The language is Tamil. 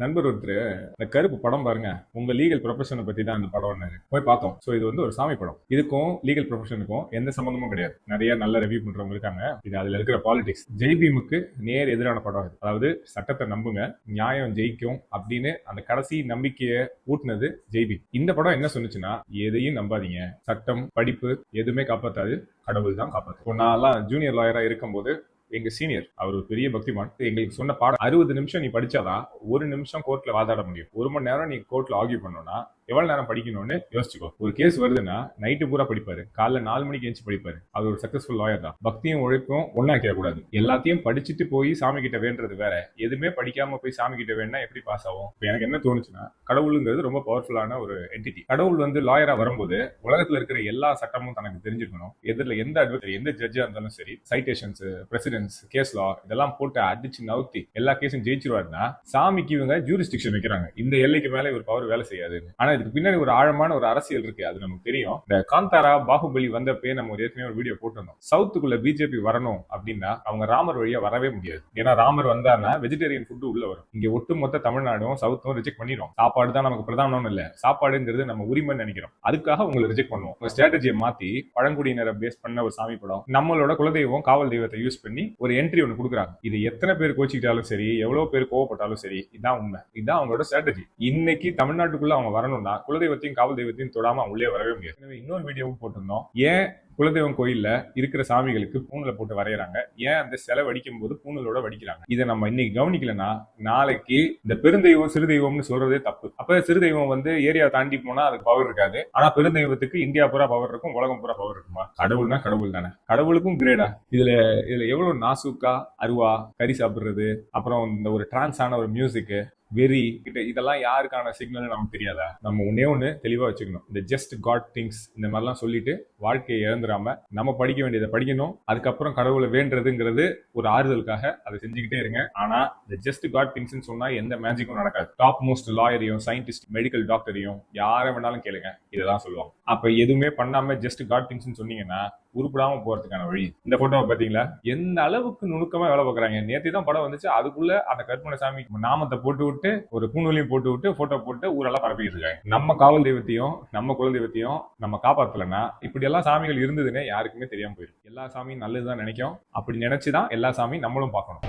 நண்பர் ஒருத்தர் இந்த கருப்பு படம் பாருங்க, உங்க லீகல் ப்ரொஃபஷனை பத்தி தான் அந்த படம் போய் பார்த்தோம். ஸோ இது வந்து ஒரு சாமி படம். இதுக்கும் லீகல் ப்ரொஃபஷனுக்கும் எந்த சம்பந்தமும் கிடையாது. நிறைய நல்ல ரிவ்யூ பண்றவங்க இருக்காங்க. இது அதுல இருக்கிற பாலிடிக்ஸ். ஜெய்பீமுக்கு நேர் எதிரான படம் இது. அதாவது சட்டத்தை நம்புங்க, நியாயம் ஜெயிக்கும் அப்படின்னு அந்த கடைசி நம்பிக்கையை ஊட்டினது ஜெய்பீம். இந்த படம் என்ன சொன்னுச்சுன்னா, எதையும் நம்பாதீங்க, சட்டம் படிப்பு எதுவுமே காப்பாத்தாது, கடவுள் தான் காப்பாத்து. நான் ஜூனியர் லாயரா இருக்கும்போது எங்க சீனியர், அவர் ஒரு பெரிய பக்திமான், எங்களுக்கு சொன்ன பாடம் 60 நிமிஷம் நீ படிச்சாதான் 1 நிமிஷம் கோர்ட்ல வாதாட முடியும். 1 மணி நேரம் நீ கோர்ட்ல ஆர்கியூ பண்ணணும்னா எவ்வளவு நேரம் படிக்கணும்னு யோசிச்சுக்கோ. ஒரு கேஸ் வருதுன்னா நைட்டு பூரா படிப்பாரு, காலைல 4 மணிக்கு எழுந்து படிப்பாரு. அது ஒரு சக்சஸ்ஃபுல் லாயர் தான். பக்தியும் உழைப்பும் ஒன்னா கூடாது. எல்லாத்தையும் படிச்சுட்டு போய் சாமி கிட்ட வேண்டது வேற, எதுவுமே படிக்காம போய் சாமி கிட்ட வேணா எப்படி பாஸ் ஆகும்? எனக்கு என்ன தோணுச்சுன்னா, கடவுளுங்கிறது ரொம்ப பவர்ஃபுல்லான ஒரு என்டிட்டி. கடவுள் வந்து லாயரா வரும்போது உலகத்துல இருக்கிற எல்லா சட்டமும் தனக்கு தெரிஞ்சிருக்கணும். எதிரில் எந்த அட்வொகேட், எந்த ஜட்ஜா இருந்தாலும் சரி, சைட்டேஷன்ஸ், பிரசிடென்ஸ், கேஸ் லா இதெல்லாம் போட்டு அடிச்சு நவுத்தி எல்லா கேஸும் ஜெயிச்சிருவாருன்னா, சாமிக்கு இவங்க ஜூரிஸ்டிக்ஷன் வைக்கிறாங்க. இந்த எல்லைக்கு மேல இவர் பவர் வேலை செய்யாது. ஆனா இதுக்கு பின்னாடி ஒரு ஆழமான ஒரு அரசியல் இருக்கு, அது நமக்கு தெரியும். இந்த காந்தாரா பாகுபலி வந்தப்பே நம்ம ஏற்கனவே ஒரு வீடியோ போட்டிருந்தோம். சவுத்துக்குள்ள பிஜேபி வரணும் அப்படின்னா அவங்க ராமர் வழியா வரவே முடியாது. ஏன்னா ராமர் வந்தாருன்னா வெஜிடேரியன் ஃபுட் உள்ள வரும். இங்க ஒட்டுமொத்த தமிழ்நாடும் சவுத்தும் ரிஜெக்ட் பண்ணிடும். சாப்பாடு தான் நமக்கு பிரதானம் இல்ல, சாப்பாடுங்கிறது நம்ம உரிமை நினைக்கிறோம். அதுக்காக உங்களை ரிஜெக்ட் பண்ணுவோம். உங்க ஸ்ட்ராட்டஜியை மாத்தி பழங்குடியினரை பேஸ் பண்ண ஒரு சாமி படம், நம்மளோட குலதெய்வம் காவல் தெய்வத்தை யூஸ் பண்ணி ஒரு என்ட்ரி ஒன்று கொடுக்குறாங்க. இது எத்தனை பேர் கோச்சிக்கிட்டாலும் சரி, எவ்வளவு பேர் கோவப்பட்டாலும் சரி, இதான் உண்மை, இதான் அவங்களோட ஸ்ட்ராட்டஜி. இன்னைக்கு தமிழ்நாட்டுக்குள்ள அவங்க வரணும்னா குலதெய்வத்தையும் காவல் தெய்வத்தையும் தொடாம உள்ளே வரவே முடியாது. எனவே இன்னொரு வீடியோவும் போட்டிருந்தோம், ஏன் குலதெய்வம் கோயில்ல இருக்கிற சாமிகளுக்கு பூணலை போட்டு வரையறாங்க, ஏன் அந்த செலவு வடிக்கும் போது பூணலோட வடிக்கிறாங்க. இதை நம்ம இன்னைக்கு கவனிக்கலன்னா நாளைக்கு இந்த பெருந்தெய்வம் சிறு தெய்வம்னு சொல்றதே தப்பு. அப்ப சிறு தெய்வம் வந்து ஏரியா தாண்டி போனா அதுக்கு பவர் இருக்காது. ஆனா பெருந்தெய்வத்துக்கு இந்தியா பூரா பவர் இருக்கும், உலகம் பூரா பவர் இருக்குமா? கடவுள்னா கடவுள் தானே, கடவுளுக்கும் கிரேடா. இதுல எவ்வளவு நாசுக்கா அருவா கறி சாப்பிடுறது, அப்புறம் இந்த ஒரு டிரான்ஸ் ஆன ஒரு மியூசிக் வெறி கிட்ட, இதெல்லாம் யாருக்கான சிக்னல் நமக்கு தெரியாதா? நம்ம ஒண்ணு தெளிவா வச்சுக்கணும். இந்த ஜஸ்ட் காட் திங்ஸ் இந்த மாதிரிலாம் சொல்லிட்டு வாழ்க்கையை இழந்துடாம நம்ம படிக்க வேண்டியதை படிக்கணும். அதுக்கப்புறம் கடவுளை வேண்டதுங்கிறது ஒரு ஆறுதலுக்காக அதை செஞ்சுக்கிட்டே இருங்க. ஆனா இந்த ஜஸ்ட் காட் திங்ஸ் சொன்னா எந்த மேஜிக்கும் நடக்காது. டாப் மோஸ்ட் லாயரையும் சயின்டிஸ்ட் மெடிக்கல் டாக்டரையும் யாரை வேணாலும் கேளுங்க, இதெல்லாம் சொல்லுவாங்க. அப்ப எதுவுமே பண்ணாம ஜஸ்ட் காட் திங்ஸ் சொன்னீங்கன்னா உருப்படாம போறதுக்கான வழி. இந்த போட்டோவை பாத்தீங்களா, எந்த அளவுக்கு நுணுக்கமா வேலை பார்க்கறாங்க. நேற்று தான் படம் வந்துச்சு, அதுக்குள்ள அந்த கற்பனை சாமி நாமத்தை போட்டு விட்டு ஒரு பூணூலையும் போட்டு விட்டு போட்டோ போட்டு ஊரெல்லாம் பரப்பிட்டு இருக்காங்க. நம்ம காவல் தெய்வத்தையும் நம்ம குல தெய்வத்தையும் நம்ம காப்பாத்தலன்னா இப்படி எல்லாம் சாமிகள் இருந்ததுன்னு யாருக்குமே தெரியாம போயிருக்கு. எல்லா சாமியும் நல்லதுதான் நினைக்கும். அப்படி நினைச்சுதான் எல்லா சாமியும் நம்மளும் பார்க்கணும்.